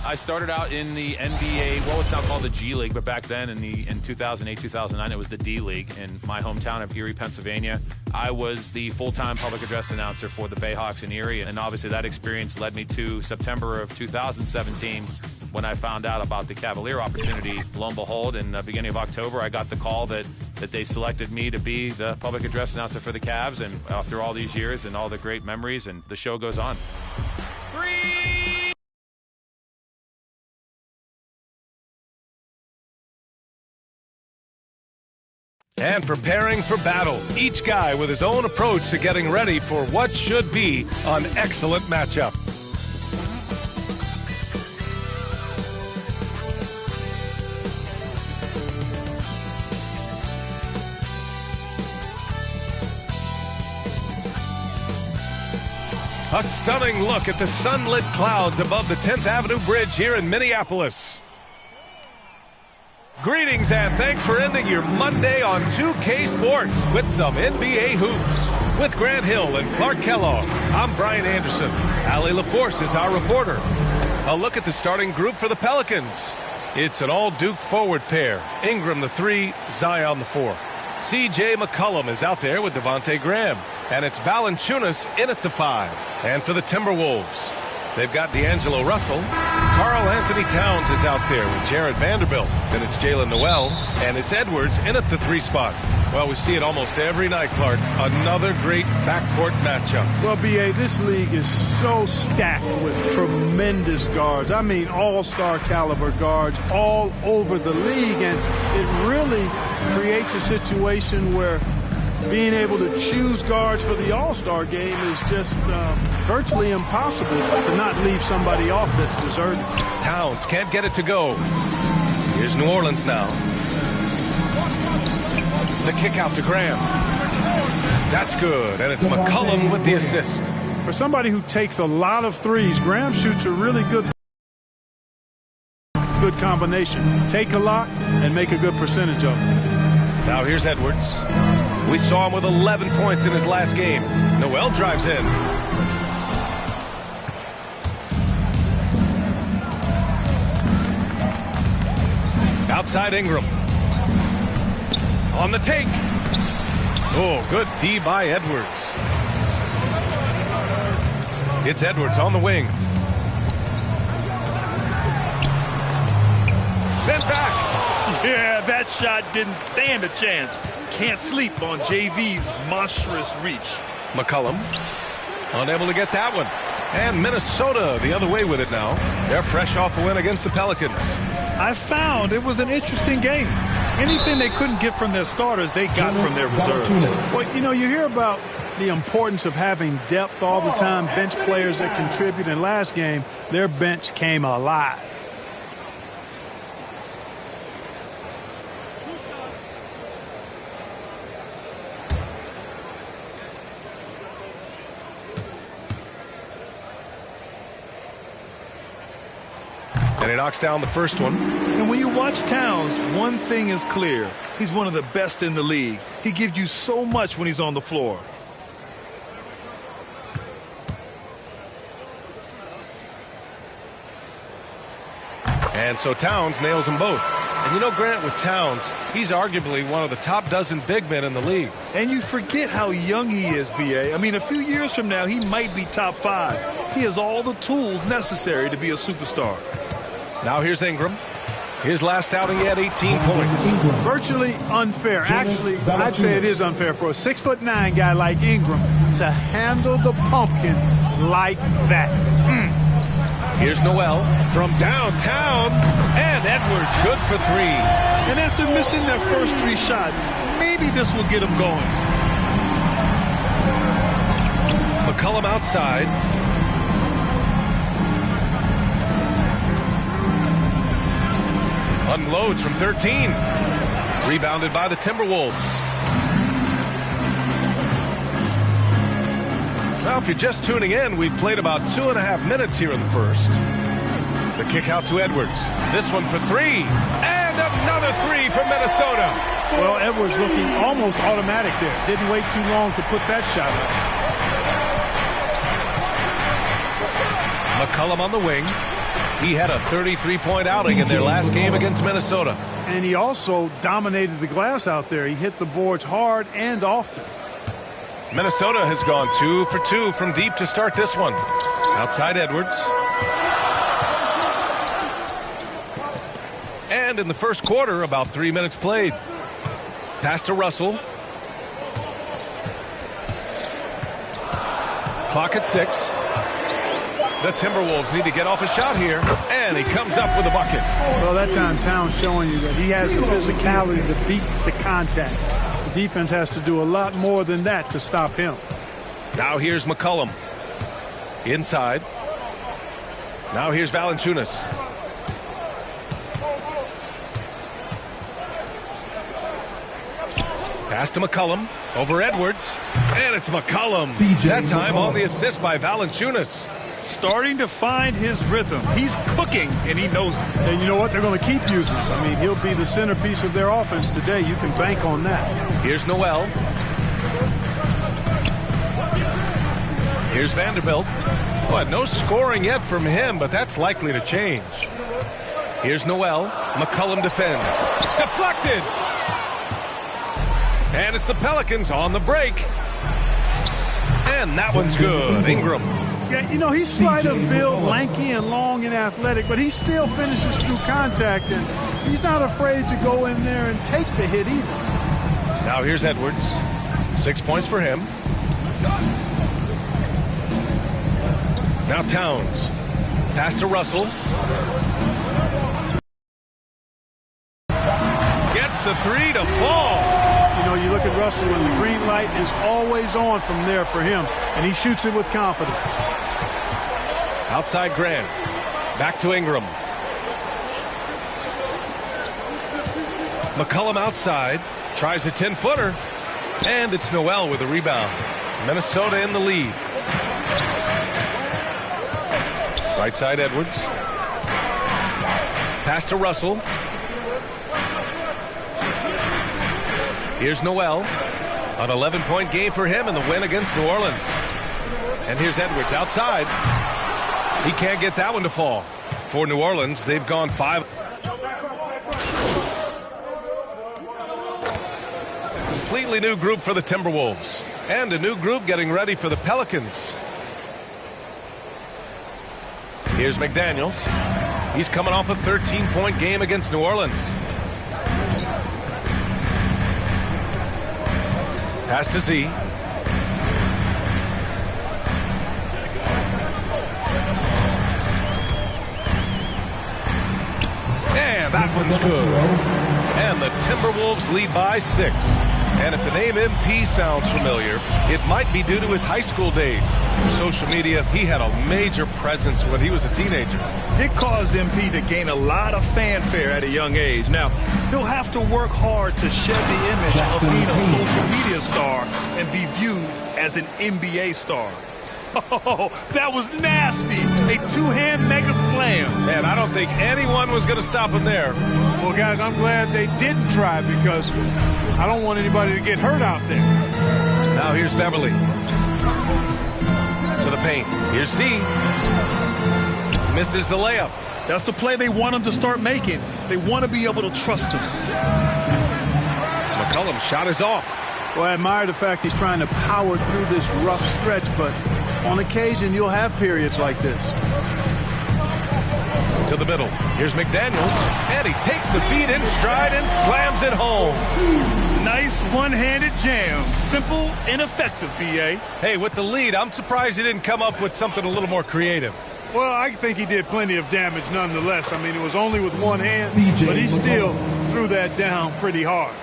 I started out in the NBA, what was now called the G League, but back then in 2008, 2009, it was the D League in my hometown of Erie, Pennsylvania. I was the full-time public address announcer for the Bayhawks in Erie, and obviously that experience led me to September of 2017 when I found out about the Cavalier opportunity. Lo and behold, in the beginning of October, I got the call that they selected me to be the public address announcer for the Cavs, and after all these years and all the great memories, and the show goes on. And preparing for battle, each guy with his own approach to getting ready for what should be an excellent matchup. A stunning look at the sunlit clouds above the 10th Avenue Bridge here in Minneapolis. Greetings and thanks for ending your Monday on 2K Sports with some NBA hoops. With Grant Hill and Clark Kellogg, I'm Brian Anderson. Allie LaForce is our reporter. A look at the starting group for the Pelicans. It's an all-Duke forward pair. Ingram the 3, Zion the 4. C.J. McCollum is out there with Devontae Graham. And it's Valanciunas in at the 5. And for the Timberwolves, they've got D'Angelo Russell. Karl Anthony Towns is out there with Jared Vanderbilt. Then it's Jalen Noel. And it's Edwards in at the 3 spot. Well, we see it almost every night, Clark. Another great backcourt matchup. Well, B.A., this league is so stacked with tremendous guards. I mean, all-star caliber guards all over the league. And it really creates a situation where being able to choose guards for the All-Star game is just virtually impossible to not leave somebody off that's deserving. Towns can't get it to go. Here's New Orleans now. The kick out to Graham. That's good, and it's McCollum with the assist. For somebody who takes a lot of threes, Graham shoots a really good combination. Take a lot and make a good percentage of it. Now here's Edwards. We saw him with 11 points in his last game. Noel drives in. Outside Ingram. On the take. Oh, good D by Edwards. It's Edwards on the wing. Sent back. Yeah, that shot didn't stand a chance. Can't sleep on JV's monstrous reach. McCollum unable to get that one. And Minnesota the other way with it now. They're fresh off a win against the Pelicans. I found it was an interesting game. Anything they couldn't get from their starters, they got from their reserves. Well, you know, you hear about the importance of having depth all the time, bench players that contribute. In last game, their bench came alive. And he knocks down the first one. And when you watch Towns, one thing is clear. He's one of the best in the league. He gives you so much when he's on the floor. And so Towns nails them both. And you know, Grant, with Towns, he's arguably one of the top dozen big men in the league. And you forget how young he is, B.A. I mean, a few years from now, he might be top 5. He has all the tools necessary to be a superstar. Now here's Ingram. His last outing, he had 18 points. Virtually unfair. Actually, I'd say it is unfair for a 6'9" guy like Ingram to handle the pumpkin like that. Here's Noel from downtown. And Edwards good for 3. And after missing their first 3 shots, maybe this will get them going. McCollum outside. Unloads from 13. Rebounded by the Timberwolves. Well, if you're just tuning in, we've played about 2.5 minutes here in the first. The kick out to Edwards. This one for 3. And another 3 from Minnesota. Well, Edwards looking almost automatic there. Didn't wait too long to put that shot up. McCollum on the wing. He had a 33-point outing in their last game against Minnesota. And he also dominated the glass out there. He hit the boards hard and often. Minnesota has gone 2 for 2 from deep to start this one. Outside Edwards. And in the first quarter, about 3 minutes played. Pass to Russell. Clock at 6. The Timberwolves need to get off a shot here, and he comes up with a bucket. Well, that time Towns showing you that he has the physicality to beat the contact. The defense has to do a lot more than that to stop him. Now here's McCollum. Inside. Now here's Valanciunas. Pass to McCollum. Over Edwards. And it's McCollum. That time on the assist by Valanciunas. Starting to find his rhythm. He's cooking, and he knows it. And you know what? They're going to keep using him. I mean, he'll be the centerpiece of their offense today. You can bank on that. Here's Noel. Here's Vanderbilt. Well, no scoring yet from him, but that's likely to change. Here's Noel. McCollum defends. Deflected! And it's the Pelicans on the break. And that one's good. Ingram. Yeah, you know, he's slight of build, lanky and long and athletic, but he still finishes through contact, and he's not afraid to go in there and take the hit either. Now here's Edwards. 6 points for him. Now Towns. Pass to Russell. Gets the three to fall. You know, you look at Russell, and the green light is always on from there for him, and he shoots it with confidence. Outside Grant. Back to Ingram. McCollum outside. Tries a 10-footer. And it's Noel with a rebound. Minnesota in the lead. Right side Edwards. Pass to Russell. Here's Noel. An 11-point game for him in the win against New Orleans. And here's Edwards outside. He can't get that one to fall. For New Orleans, they've gone 5. Completely new group for the Timberwolves. And a new group getting ready for the Pelicans. Here's McDaniels. He's coming off a 13-point game against New Orleans. Pass to Z. And that one's good. And the Timberwolves lead by 6. And if the name MP sounds familiar, it might be due to his high school days. Social media, he had a major presence when he was a teenager. It caused MP to gain a lot of fanfare at a young age. Now, he'll have to work hard to shed the image of being a social media star and be viewed as an NBA star. Oh, that was nasty. A two-hand mega slam. Man, I don't think anyone was going to stop him there. Well, guys, I'm glad they didn't try, because I don't want anybody to get hurt out there. Now here's Beverly. To the paint. Here's Z. Misses the layup. That's the play they want him to start making. They want to be able to trust him. McCollum's shot is off. Well, I admire the fact he's trying to power through this rough stretch, but on occasion you'll have periods like this. To the middle. Here's McDaniels. And he takes the feed in stride and slams it home. Nice one-handed jam. Simple and effective, B.A. Hey, with the lead, I'm surprised he didn't come up with something a little more creative. Well, I think he did plenty of damage nonetheless. I mean, it was only with one hand, but he still threw that down pretty hard.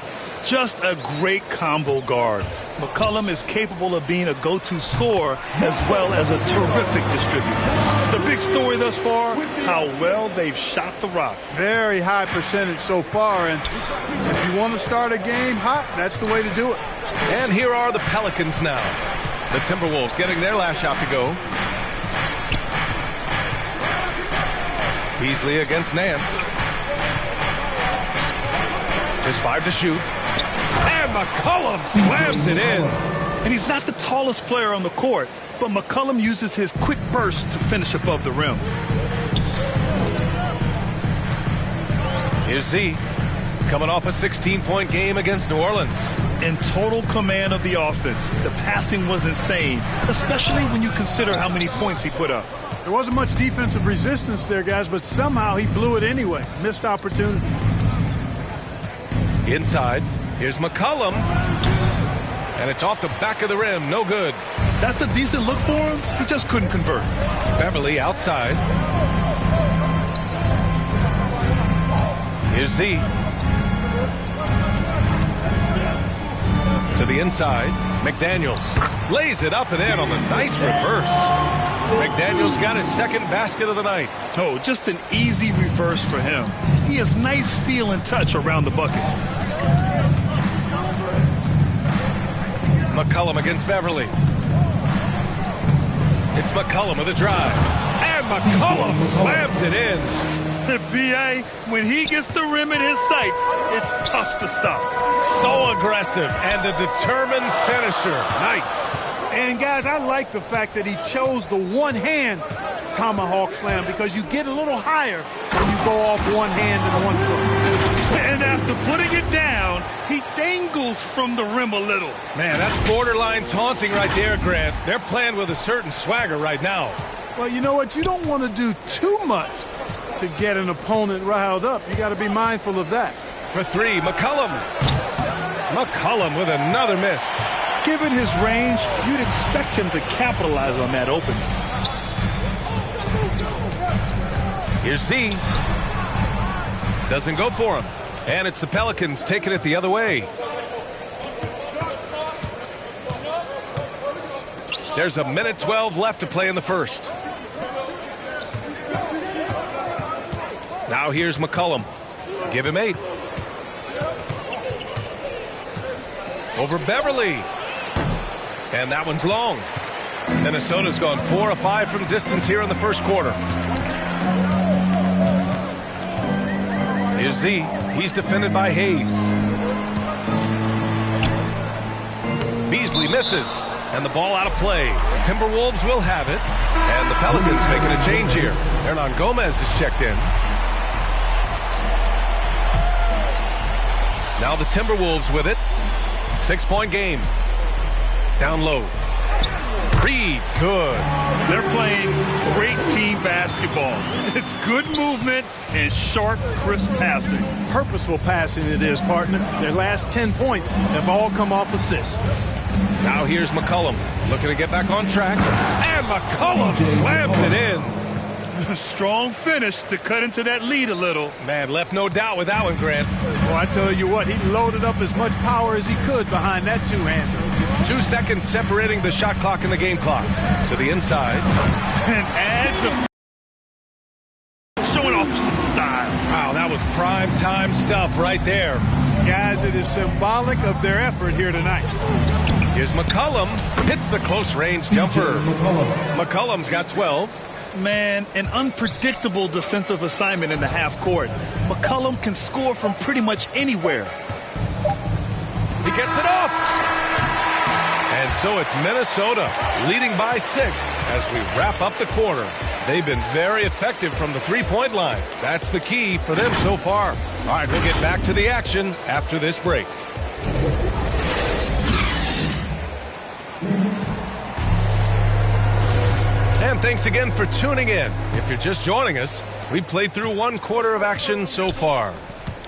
Just a great combo guard. McCollum is capable of being a go-to scorer as well as a terrific distributor. The big story thus far, how well they've shot the rock. Very high percentage so far, and if you want to start a game hot, that's the way to do it. And here are the Pelicans now. The Timberwolves getting their last shot to go. Beasley against Nance. Just 5 to shoot. And McCollum slams it in. And he's not the tallest player on the court, but McCollum uses his quick burst to finish above the rim. Here's Z, coming off a 16-point game against New Orleans. In total command of the offense, the passing was insane, especially when you consider how many points he put up. There wasn't much defensive resistance there, guys, but somehow he blew it anyway. Missed opportunity. Inside, here's McCollum. And it's off the back of the rim, no good. That's a decent look for him. He just couldn't convert. Beverly outside. Here's Z. To the inside. McDaniels lays it up and in on the nice reverse. McDaniels got his second basket of the night. Oh, just an easy reverse for him. He has nice feel and touch around the bucket. McCollum against Beverly. It's McCollum with a drive. And McCollum slams it in. B.A., when he gets the rim in his sights, it's tough to stop. So aggressive and a determined finisher. Nice. And, guys, I like the fact that he chose the one-hand tomahawk slam because you get a little higher when you go off one hand and one foot. And after putting it down, he dangles from the rim a little. Man, that's borderline taunting right there, Grant. They're playing with a certain swagger right now. Well, you know what? You don't want to do too much to get an opponent riled up. You got to be mindful of that. For three, McCollum. McCollum with another miss. Given his range, you'd expect him to capitalize on that opening. Here's Z. Doesn't go for him. And it's the Pelicans taking it the other way. There's a minute 12 left to play in the first. Now here's McCollum. Give him 8. Over Beverly. And that one's long. Minnesota's gone 4 of 5 from distance here in the first quarter. Here's Z. He's defended by Hayes. Beasley misses. And the ball out of play. Timberwolves will have it. And the Pelicans making a change here. Hernan Gomez is checked in. Now the Timberwolves with it. 6-point game. Down low. Reed, good. They're playing great team basketball. It's good movement and sharp, crisp passing. Purposeful passing it is, partner. Their last 10 points have all come off assists. Now here's McCollum looking to get back on track. And McCollum slams it in. A strong finish to cut into that lead a little. Man, left no doubt with that one, Grant. Well, I tell you what, he loaded up as much power as he could behind that two-hander. 2 seconds separating the shot clock and the game clock. To the inside. And adds a... showing off some style. Wow, that was prime time stuff right there. Guys, it is symbolic of their effort here tonight. Here's McCollum. Hits the close range jumper. McCollum's got 12. Man, an unpredictable defensive assignment in the half court. McCollum can score from pretty much anywhere. He gets it off. And so it's Minnesota leading by 6 as we wrap up the quarter. They've been very effective from the three-point line. That's the key for them so far. All right, we'll get back to the action after this break. And thanks again for tuning in. If you're just joining us, we've played through 1 quarter of action so far.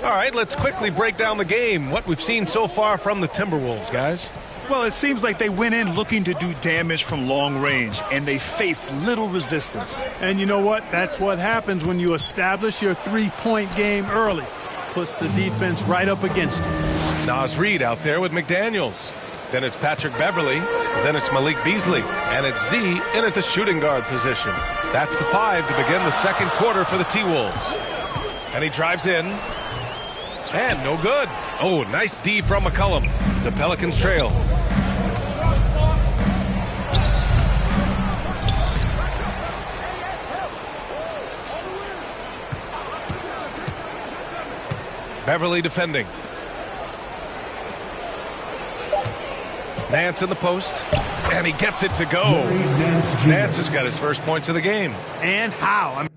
All right, let's quickly break down the game, what we've seen so far from the Timberwolves, guys. Well, it seems like they went in looking to do damage from long range, and they faced little resistance. And you know what? That's what happens when you establish your three-point game early. Puts the defense right up against it. Naz Reid out there with McDaniels. Then it's Patrick Beverly. Then it's Malik Beasley. And it's Z in at the shooting guard position. That's the 5 to begin the second quarter for the T-Wolves. And he drives in. And no good. Oh, nice D from McCollum. The Pelicans trail. Beverly defending. Nance in the post, and he gets it to go. Nance has got his first points of the game. And how?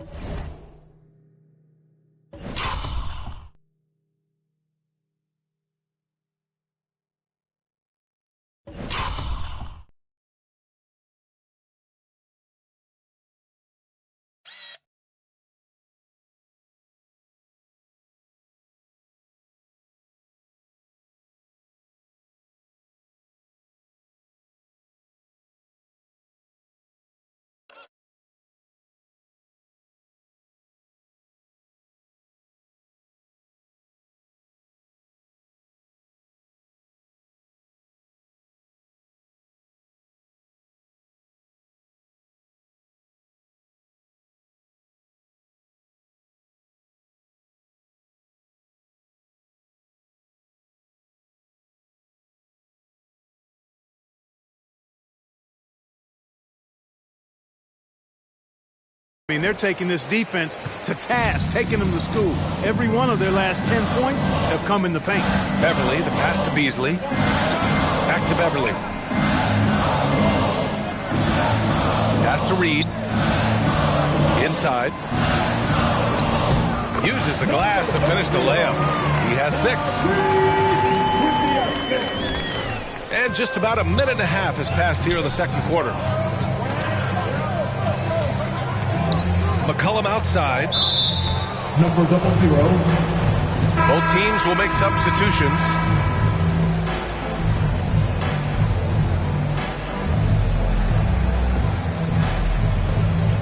I mean, they're taking this defense to task, taking them to school. Every one of their last 10 points have come in the paint. Beverly, the pass to Beasley. Back to Beverly. Pass to Reed. Inside. Uses the glass to finish the layup. He has 6. And just about a minute and a half has passed here in the second quarter. McCollum outside. Number 00. Both teams will make substitutions.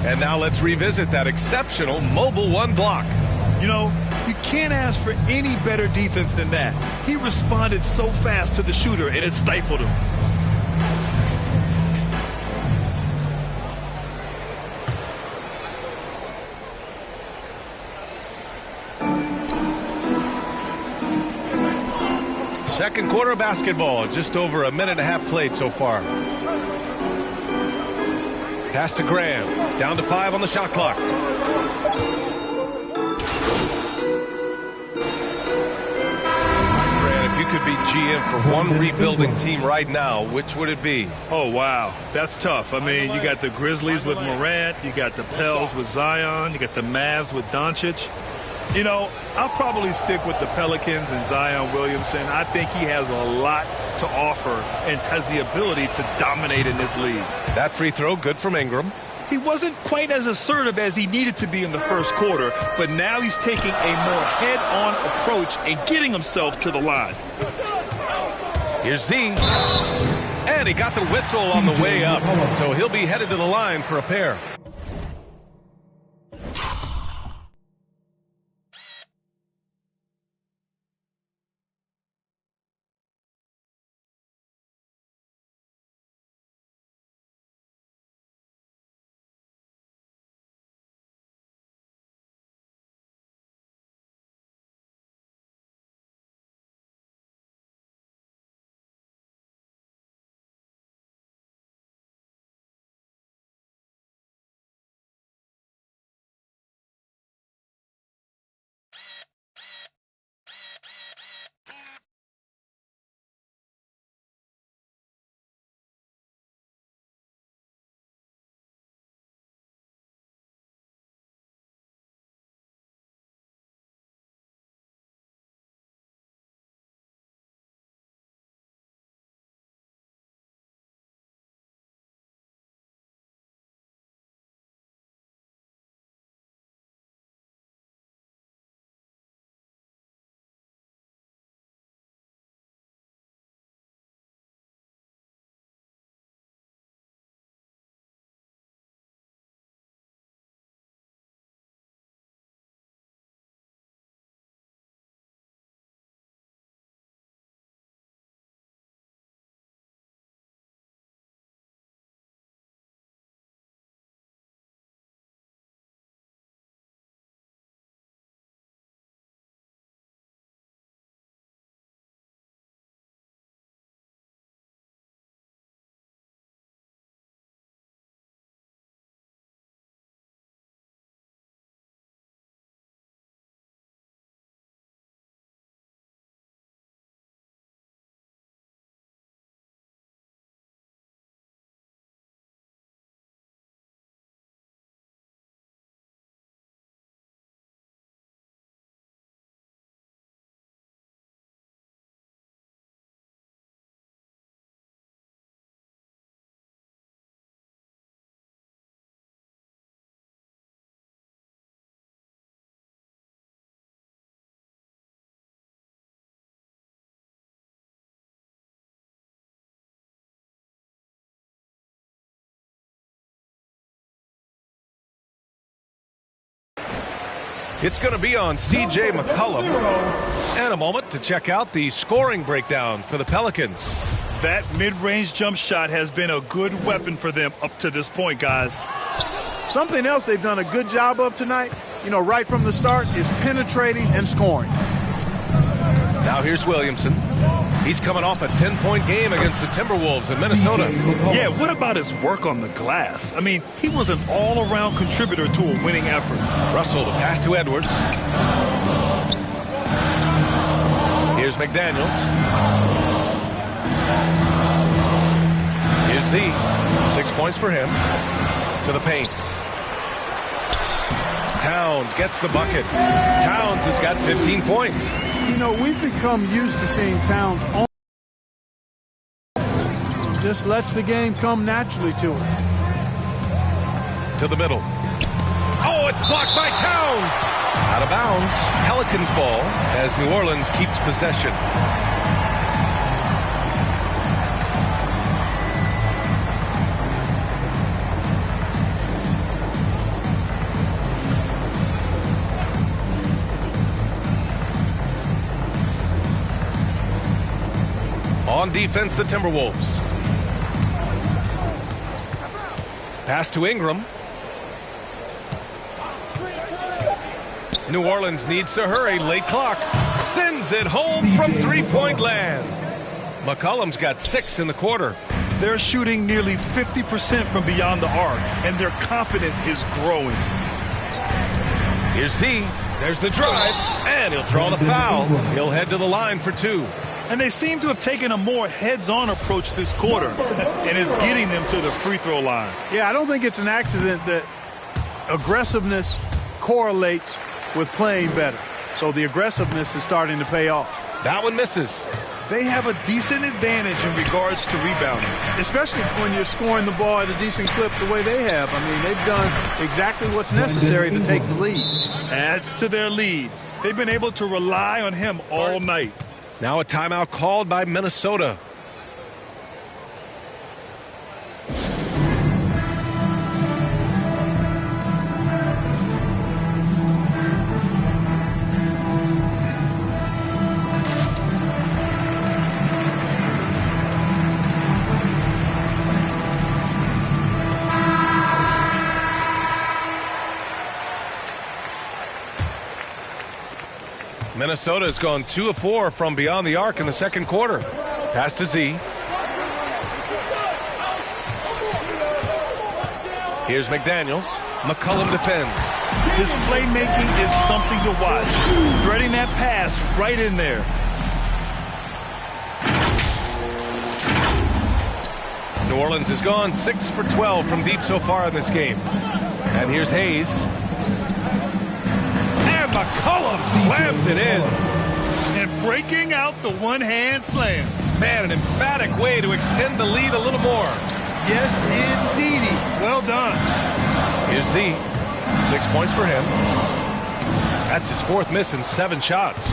And now let's revisit that exceptional Mobile One block. You know, you can't ask for any better defense than that. He responded so fast to the shooter, and it stifled him. Second quarter basketball, just over a minute and a half played so far. Pass to Graham, down to 5 on the shot clock. Graham, if you could be GM for one rebuilding team right now, which would it be? Oh, wow. That's tough. I mean, you got the Grizzlies with Morant, you got the Pels with Zion, you got the Mavs with Doncic. You know, I'll probably stick with the Pelicans and Zion Williamson. I think he has a lot to offer and has the ability to dominate in this league. That free throw, good from Ingram. He wasn't quite as assertive as he needed to be in the first quarter, but now he's taking a more head-on approach and getting himself to the line. Here's Z. And he got the whistle on the way up, so he'll be headed to the line for a pair. It's going to be on C.J. McCollum. And a moment to check out the scoring breakdown for the Pelicans. That mid-range jump shot has been a good weapon for them up to this point, guys. Something else they've done a good job of tonight, right from the start, is penetrating and scoring. Now here's Williamson. He's coming off a 10-point game against the Timberwolves in Minnesota. Yeah, what about his work on the glass? I mean, he was an all-around contributor to a winning effort. Russell, the pass to Edwards. Here's McDaniels. Here's Z. 6 points for him. To the paint. Towns gets the bucket. Towns has got 15 points. We've become used to seeing Towns on. Just lets the game come naturally to him. To the middle. Oh, it's blocked by Towns. Out of bounds. Pelicans ball as New Orleans keeps possession. On defense, the Timberwolves. Pass to Ingram. New Orleans needs to hurry. Late clock. Sends it home from three-point land. McCollum's got 6 in the quarter. They're shooting nearly 50% from beyond the arc, and their confidence is growing. Here's Z. There's the drive, and he'll draw the foul. He'll head to the line for 2. And they seem to have taken a more heads-on approach this quarter, and is getting them to the free throw line. Yeah, I don't think it's an accident that aggressiveness correlates with playing better. So the aggressiveness is starting to pay off. That one misses. They have a decent advantage in regards to rebounding. Especially when you're scoring the ball at a decent clip the way they have. I mean, they've done exactly what's necessary to take the lead. Adds to their lead. They've been able to rely on him all night. Now a timeout called by Minnesota. Minnesota has gone 2 of 4 from beyond the arc in the second quarter. Pass to Z. Here's McDaniels. McCollum defends. His playmaking is something to watch. Threading that pass right in there. New Orleans has gone 6 for 12 from deep so far in this game. And here's Hayes. McCollum slams it in. And breaking out the one-hand slam. Man, an emphatic way to extend the lead a little more. Yes, indeedy. Well done. Here's Z. 6 points for him. That's his 4th miss in 7 shots.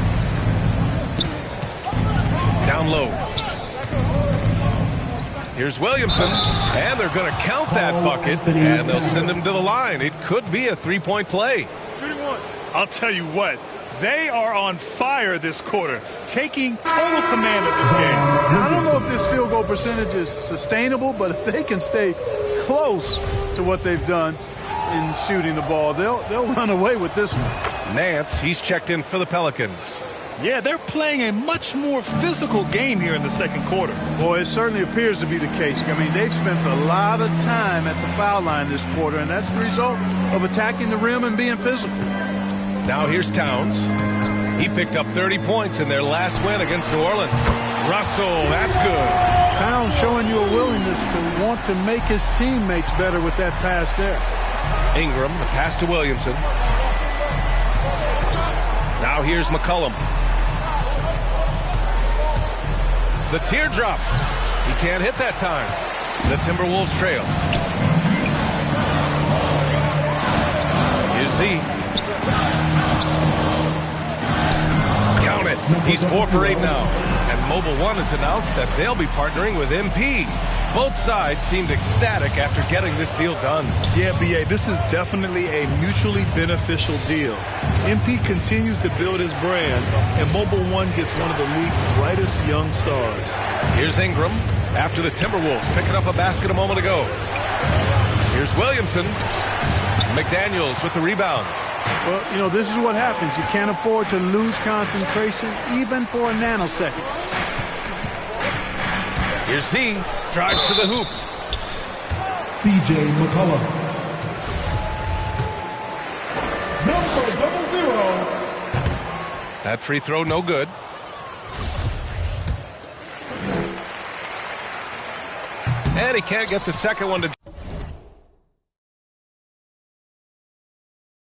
Down low. Here's Williamson. And they're going to count that bucket. And they'll send him to the line. It could be a 3-point play. I'll tell you what, they are on fire this quarter, taking total command of this game. I don't know if this field goal percentage is sustainable, but if they can stay close to what they've done in shooting the ball, they'll run away with this one. Nance, he's checked in for the Pelicans. Yeah, they're playing a much more physical game here in the second quarter. Boy, it certainly appears to be the case. I mean, they've spent a lot of time at the foul line this quarter, and that's the result of attacking the rim and being physical. Now here's Towns. He picked up 30 points in their last win against New Orleans. Russell, that's good. Towns showing you a willingness to want to make his teammates better with that pass there. Ingram, the pass to Williamson. Now here's McCollum. The teardrop. He can't hit that time. The Timberwolves trail. Here's Z. Count it. He's 4 for 8 now. And Mobile One has announced that they'll be partnering with MP. Both sides seemed ecstatic after getting this deal done. Yeah, B.A., this is definitely a mutually beneficial deal. MP continues to build his brand, and Mobile One gets one of the league's brightest young stars. Here's Ingram after the Timberwolves picking up a basket a moment ago. Here's Williamson. McDaniels with the rebound. Well, you know, this is what happens. You can't afford to lose concentration even for a nanosecond. Here's Z. Drives to the hoop. C.J. McCollum. Number 00. That free throw no good. And he can't get the second one to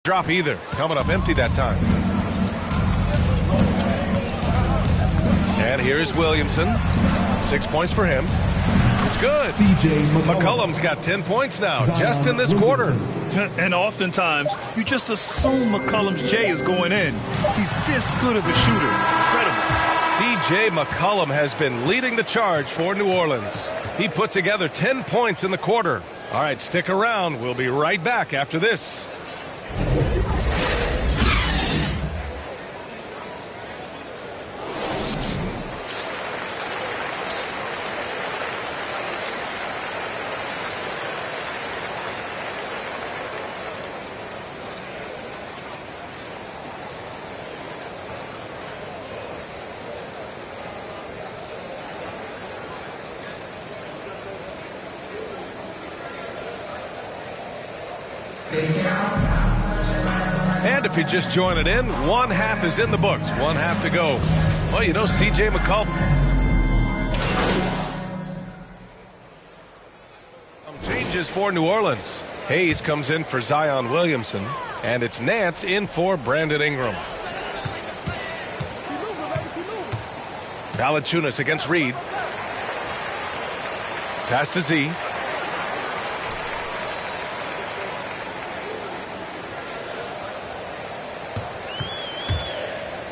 drop either. Coming up empty that time. And here's Williamson. 6 points for him. It's good. C.J. McCollum's got 10 points now, just in this quarter. And oftentimes, you just assume McCollum's J is going in. He's this good of a shooter. It's incredible. C.J. McCollum has been leading the charge for New Orleans. He put together 10 points in the quarter. All right, stick around. We'll be right back after this. And if you're just joining in, one half is in the books. One half to go. Well, you know, C.J. McCollum. Some changes for New Orleans. Hayes comes in for Zion Williamson. And it's Nance in for Brandon Ingram. Valanciunas against Reed. Pass to Z.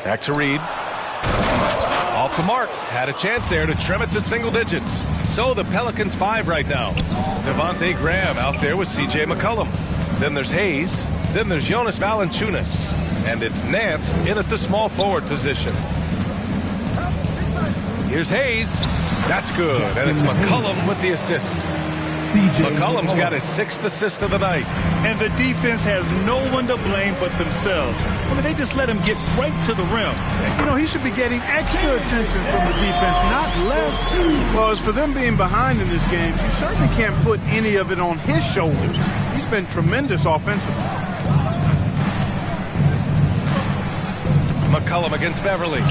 Back to Reed. Off the mark. Had a chance there to trim it to single digits. So the Pelicans 5 right now. Devontae Graham out there with C.J. McCollum. Then there's Hayes. Then there's Jonas Valanciunas. And it's Nance in at the small forward position. Here's Hayes. That's good. And it's McCollum with the assist. McCollum's got his 6th assist of the night. And the defense has no one to blame but themselves. I mean, they just let him get right to the rim. You know, he should be getting extra attention from the defense, not less. Well, as for them being behind in this game, you certainly can't put any of it on his shoulders. He's been tremendous offensively. McCollum against Beverly.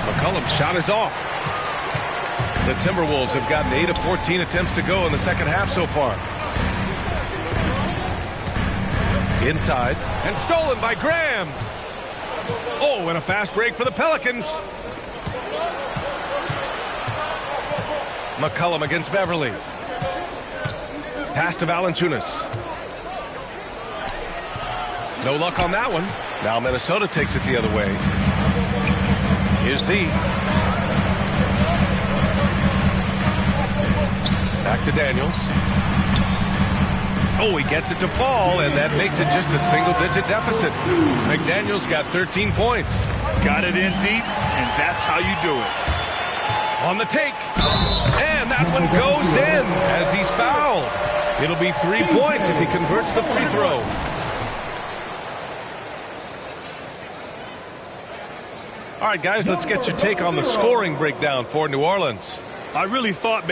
McCollum's shot is off. The Timberwolves have gotten 8 of 14 attempts to go in the second half so far. Inside, and stolen by Graham. Oh, and a fast break for the Pelicans. McCollum against Beverly. Pass to Valanciunas. No luck on that one. Now Minnesota takes it the other way. Here's Z. Back to Daniels. Oh, he gets it to fall, and that makes it just a single-digit deficit. McDaniels got 13 points. Got it in deep, and that's how you do it. On the take. And that one goes in as he's fouled. It'll be 3 points if he converts the free throw. All right, guys, let's get your take on the scoring breakdown for New Orleans. I really thought...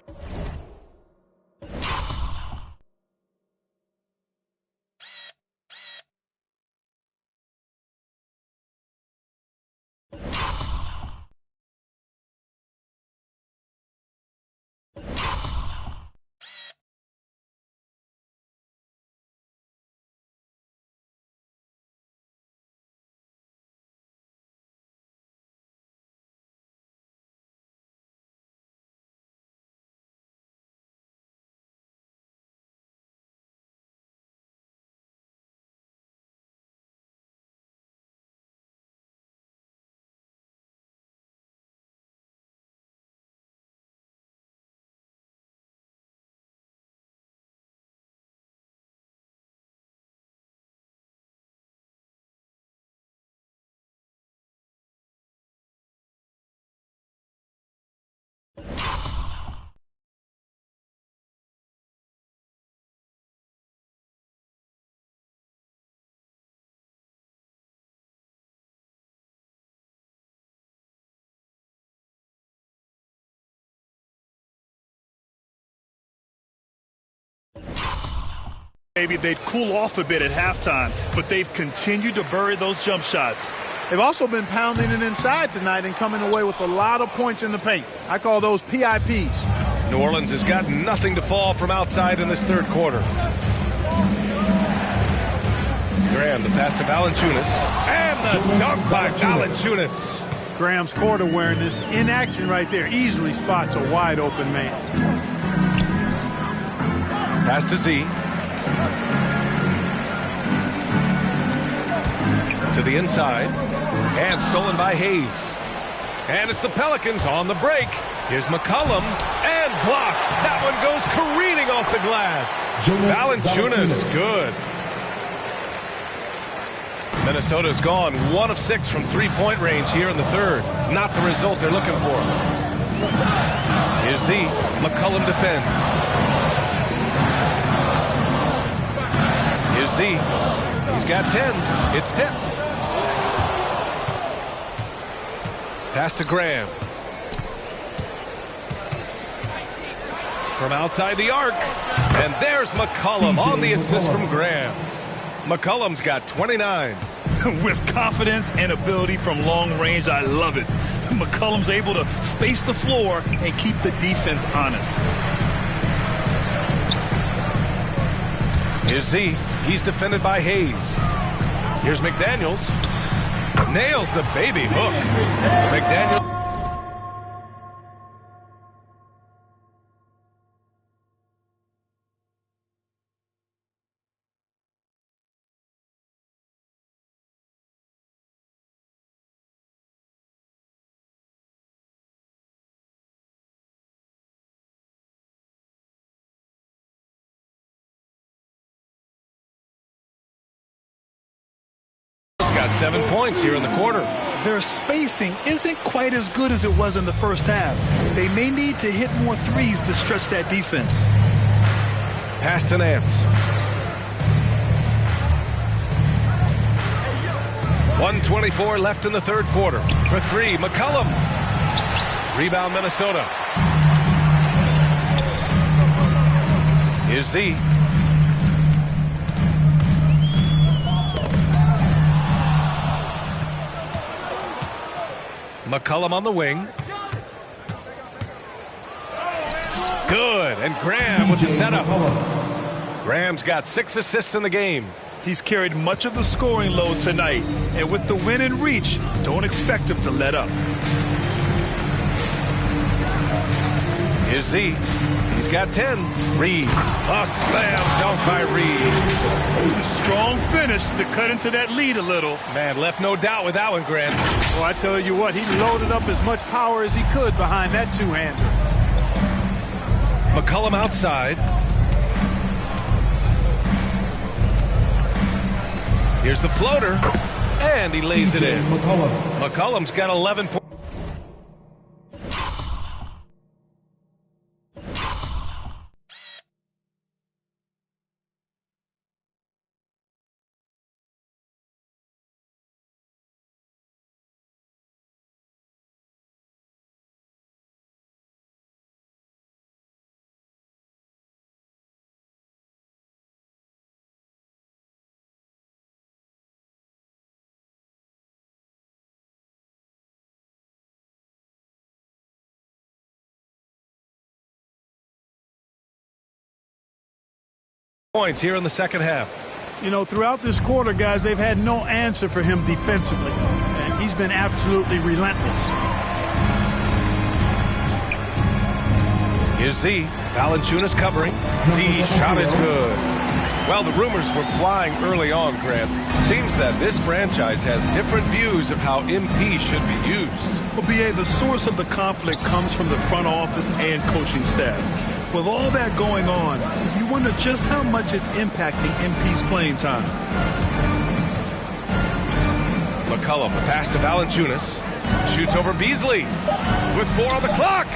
Maybe they'd cool off a bit at halftime, but they've continued to bury those jump shots. They've also been pounding it inside tonight and coming away with a lot of points in the paint. I call those PIPs. New Orleans has got nothing to fall from outside in this third quarter. Graham, the pass to Valanciunas. And the dunk by Valanciunas. Graham's court awareness in action right there. Easily spots a wide open man. Pass to Z. To the inside. And stolen by Hayes. And it's the Pelicans on the break. Here's McCollum. And blocked. That one goes careening off the glass. Valanciunas, good. Minnesota's gone 1 of 6 from three-point range here in the third. Not the result they're looking for. Here's Z. McCollum defends. Here's Z. He's got 10. It's tipped. Pass to Graham. From outside the arc. And there's McCollum on the assist from Graham. McCollum's got 29. With confidence and ability from long range, I love it. McCollum's able to space the floor and keep the defense honest. Here's Z. He's defended by Hayes. Here's McDaniels. Nails the baby hook. McDaniels. Got 7 points here in the quarter. Their spacing isn't quite as good as it was in the first half. They may need to hit more threes to stretch that defense. Pass to Nance. 1:24 left in the third quarter. For three, McCollum. Rebound, Minnesota. Here's Z. McCollum on the wing. Good. And Graham with the setup. Graham's got 6 assists in the game. He's carried much of the scoring load tonight. And with the win in reach, don't expect him to let up. Here's Z. He's got 10. Reed. A slam dunk by Reed. Strong finish to cut into that lead a little. Man, left no doubt with that one, Grant. Well, I tell you what, he loaded up as much power as he could behind that two-hander. McCollum outside. Here's the floater. And he lays it in. McCollum's got 11 points. Points here in the second half. You know, throughout this quarter, guys, they've had no answer for him defensively. And he's been absolutely relentless. Here's Z. Valanciunas covering. Z shot is good. Well, the rumors were flying early on, Grant. Seems that this franchise has different views of how MP should be used. Well, B.A., the source of the conflict comes from the front office and coaching staff. With all that going on, you wonder just how much it's impacting MP's playing time. McCollum, the pass to Valanciunas. Shoots over Beasley with 4 on the clock.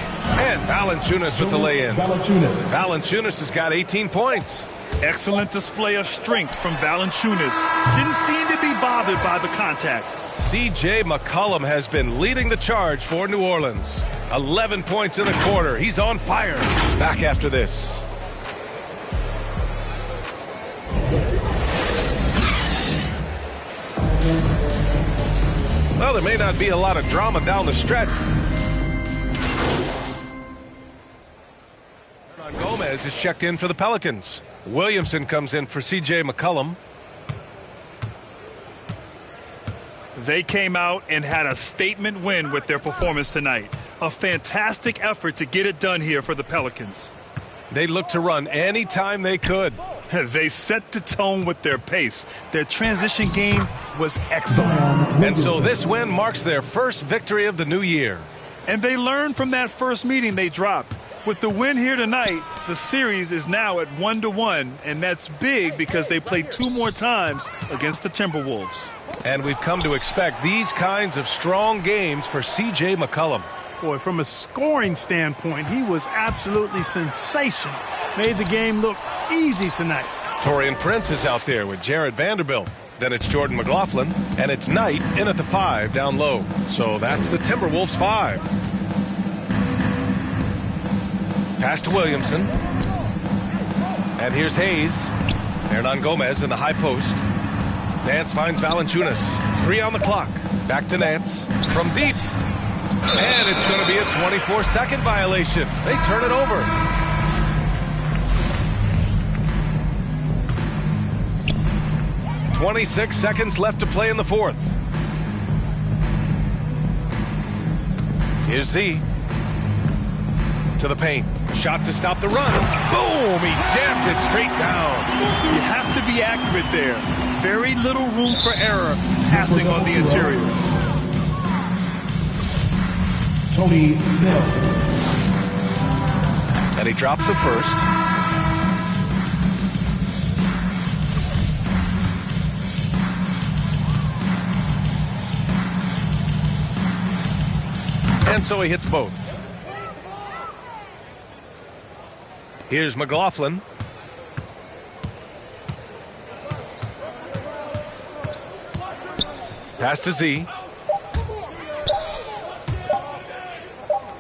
And Valanciunas with the lay-in. Valanciunas has got 18 points. Excellent display of strength from Valanciunas. Didn't seem to be bothered by the contact. C.J. McCollum has been leading the charge for New Orleans. 11 points in the quarter. He's on fire. Back after this. Well, there may not be a lot of drama down the stretch. Gomez is checked in for the Pelicans. Williamson comes in for C.J. McCollum. They came out and had a statement win with their performance tonight. A fantastic effort to get it done here for the Pelicans. They looked to run anytime they could. They set the tone with their pace. Their transition game was excellent. And so this win marks their first victory of the new year. And they learned from that first meeting they dropped. With the win here tonight, the series is now at 1-1, and that's big because they played 2 more times against the Timberwolves. And we've come to expect these kinds of strong games for C.J. McCollum. Boy, from a scoring standpoint, he was absolutely sensational. Made the game look easy tonight. Taurean Prince is out there with Jared Vanderbilt. Then it's Jordan McLaughlin, and it's Knight in at the 5 down low. So that's the Timberwolves 5. Pass to Williamson. And here's Hayes. Hernan Gomez in the high post. Nance finds Valanciunas. 3 on the clock. Back to Nance. From deep. And it's going to be a 24-second violation. They turn it over. "26 seconds left to play in the 4th. Here's Z. To the paint. Shot to stop the run. Boom! He jams it straight down. You have to be accurate there. Very little room for error passing on the interior. Tony Snell. And he drops it first. And so he hits both. Here's McLaughlin. Pass to Z.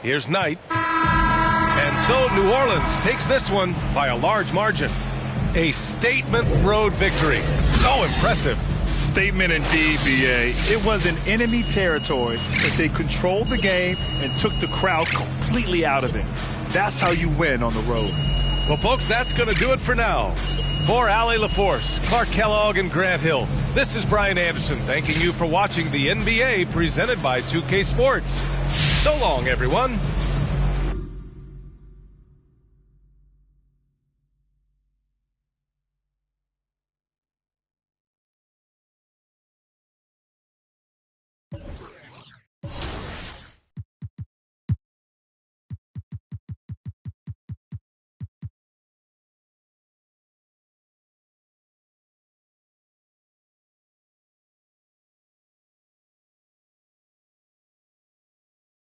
Here's Knight. And so New Orleans takes this one by a large margin. A statement road victory. So impressive. Statement indeed, B.A. It was in enemy territory, but they controlled the game and took the crowd completely out of it. That's how you win on the road. Well, folks, that's going to do it for now. For Allie LaForce, Clark Kellogg, and Grant Hill, this is Brian Anderson thanking you for watching the NBA presented by 2K Sports. So long, everyone.